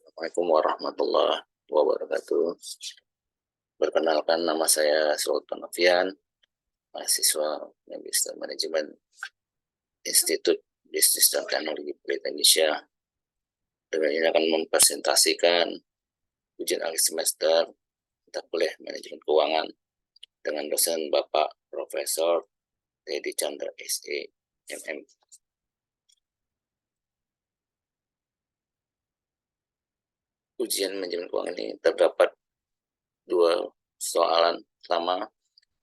Assalamualaikum warahmatullahi wabarakatuh. Perkenalkan, nama saya Sultan Novian, mahasiswa Magister Manajemen Institut Bisnis dan Teknologi Pelita Indonesia. Dengan ini akan mempresentasikan ujian akhir semester mata kuliah Manajemen Keuangan dengan dosen Bapak Profesor Teddy Chandra SE MM. Ujian manajemen keuangan ini terdapat dua soalan. Pertama,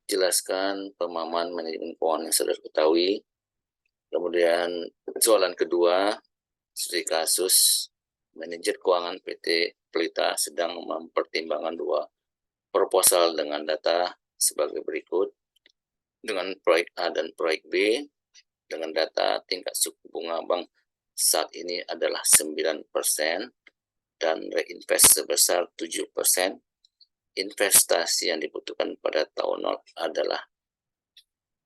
jelaskan pemahaman manajemen keuangan yang sudah ketahui. Kemudian soalan kedua, studi kasus manajer keuangan PT Pelita sedang mempertimbangkan dua proposal dengan data sebagai berikut. Dengan proyek A dan proyek B, dengan data tingkat suku bunga bank saat ini adalah 9% dan reinvest sebesar 7%. Investasi yang dibutuhkan pada tahun 0 adalah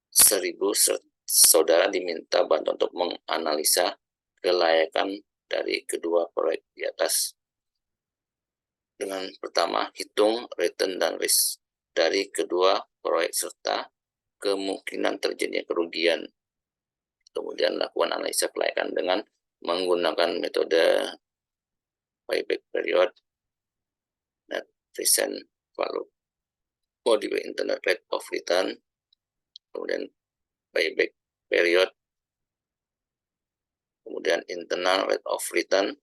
1.000. Saudara diminta bantu untuk menganalisa kelayakan dari kedua proyek di atas. Dengan pertama, hitung return dan risk dari kedua proyek serta kemungkinan terjadinya kerugian. Kemudian lakukan analisa kelayakan dengan menggunakan metode payback period, net present value, modified internal rate of return, kemudian payback period, kemudian internal rate of return,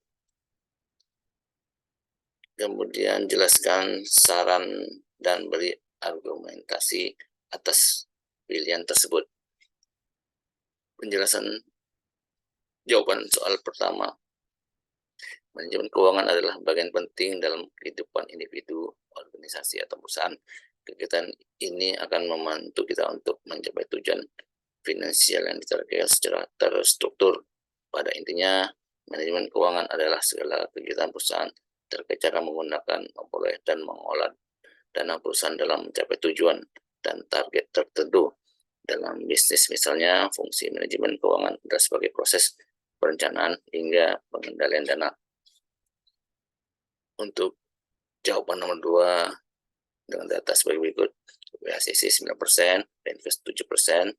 kemudian jelaskan saran dan beri argumentasi atas pilihan tersebut. Penjelasan jawaban soal pertama. Manajemen keuangan adalah bagian penting dalam kehidupan individu, organisasi, atau perusahaan. Kegiatan ini akan membantu kita untuk mencapai tujuan finansial yang ditargetkan secara terstruktur. Pada intinya, manajemen keuangan adalah segala kegiatan perusahaan terkait cara menggunakan, memperoleh, dan mengolah dana perusahaan dalam mencapai tujuan dan target tertentu. Dalam bisnis misalnya, fungsi manajemen keuangan adalah sebagai proses perencanaan hingga pengendalian dana. Untuk jawaban nomor 2 dengan data sebagai berikut. WACC 9%, invest 7%,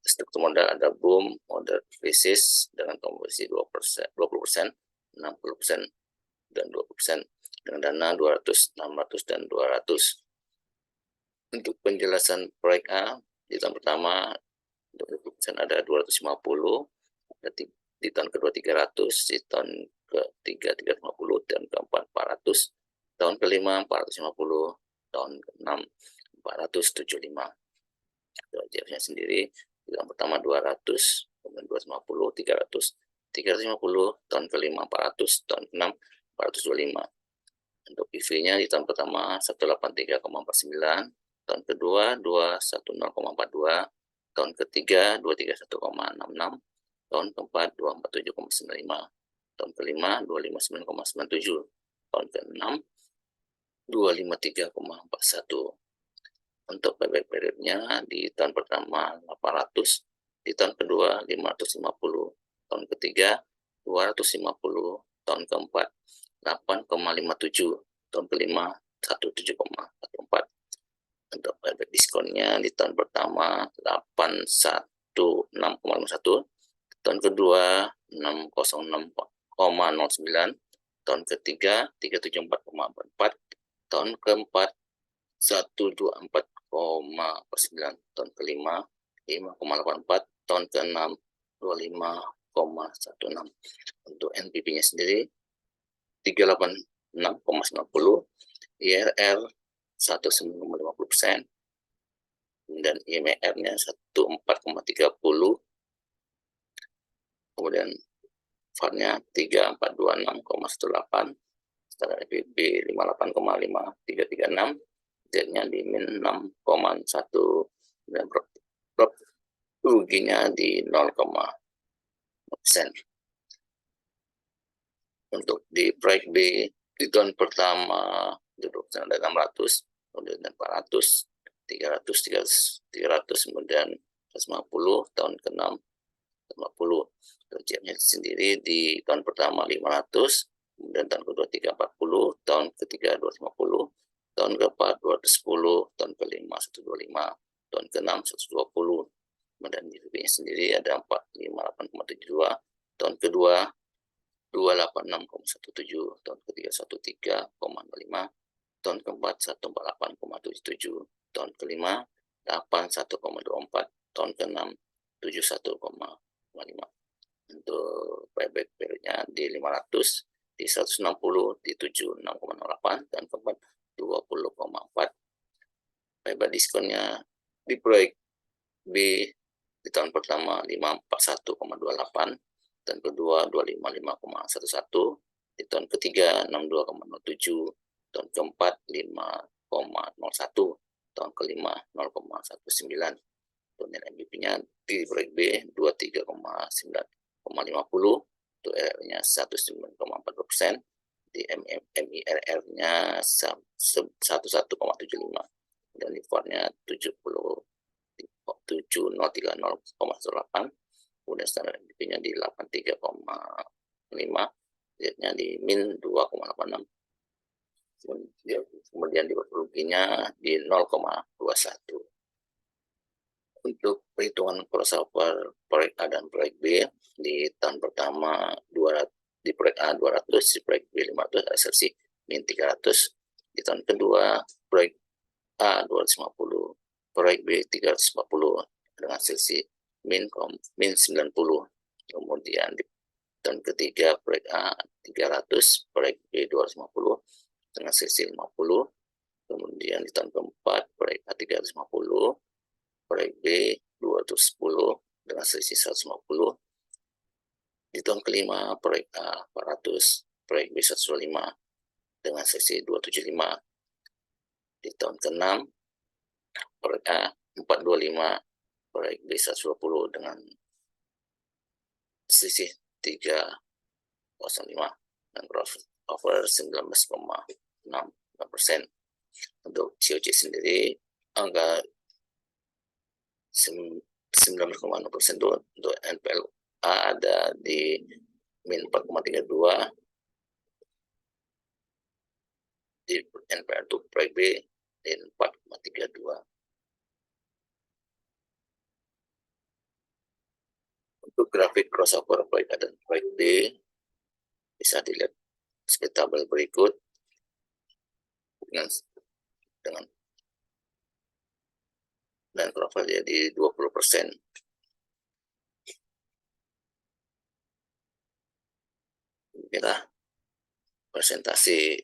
struktur modal ada boom, modal krisis dengan komposisi 20%, 60%, dan 20%, dengan dana 200, 600, dan 200. Untuk penjelasan proyek A, di tahun pertama 20% ada 250, di tahun kedua 300, di tahun ketiga 350, dan keempat 400, tahun kelima 450, tahun ke-6 475. Jawabannya sendiri, di tahun pertama 200, kemudian 250, 300, 350, tahun kelima 400, tahun ke-6 425. Untuk PV-nya di tahun pertama 183,49, tahun kedua 210,42, tahun ketiga 231,66, tahun keempat 247,95, tahun kelima 259,97, tahun ke-6 253,41. Untuk payback periodnya di tahun pertama 800, di tahun kedua 550, tahun ketiga 250, tahun keempat 8,57, tahun kelima 17,14. Untuk payback diskonnya di tahun pertama 816,51, tahun kedua 606,09, tahun ketiga 374,44, tahun keempat 124,9, tahun kelima 5,84, tahun ke-6 25,16. Untuk NPP-nya sendiri 386,90, IRR 1,50%, dan IMR-nya 14,30, kemudian VAR-nya 3426,18, standar EPB 58,5336, Z-nya di min 6,1, dan ruginya di 0,0%. Untuk di proyek B, di tahun pertama ada 600, kemudian 400, 300, 300, kemudian 150, tahun ke-6 150. Proyeknya sendiri di tahun pertama 500, kemudian tahun kedua 340, tahun ketiga 250, tahun keempat 210, tahun kelima 125, tahun keenam 120. Kemudian GDP-nya sendiri ada 458,72, tahun kedua 286,17, tahun ketiga 13,05, tahun keempat 148,77, tahun kelima 81,24, tahun keenam 71,5. Untuk payback periodnya di 500, di 160, di 76,08, dan keempat 20,4. Payback diskonnya di proyek B di tahun pertama 541,28, tahun kedua 255,11, di tahun ketiga 62,07, tahun keempat 5,01, tahun kelima 0,19. Nilai MVP-nya di proyek B 23,9,50, untuk RR-nya 19,40%, di MIRR-nya 11,75, dan IFOR-nya 7030,18, kemudian standar MVP-nya di 83,5, lihatnya di min 2,86, kemudian di ruginya di 0,21. Untuk perhitungan crossover proyek A dan proyek B, di tahun pertama 200, di proyek A 200, di proyek B 500, asumsi min 300. Di tahun kedua proyek A 250, proyek B 340 dengan asumsi min 90. Kemudian di tahun ketiga proyek A 300, proyek B 250 dengan asumsi 50. Kemudian di tahun keempat proyek A 350, proyek B 210 dengan selisih 150. Di tahun kelima proyek A 400, proyek B 125 dengan selisih 275. Di tahun keenam proyek A 425, proyek B 120 dengan selisih 305 dan crossover 19,6%. Untuk COC sendiri angka 19,6% untuk NPL A ada di min 4,32, di NPL untuk proyek B di 4,32. Untuk grafik crossover proyek A dan proyek B bisa dilihat seperti tabel berikut dengan dan crossover jadi 20%. Inilah presentasi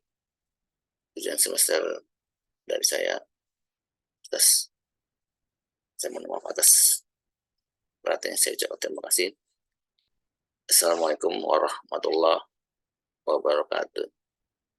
ujian semester dari saya. Saya mohon maaf atas perhatian saya ucapkan terima kasih. Assalamualaikum warahmatullahi wabarakatuh.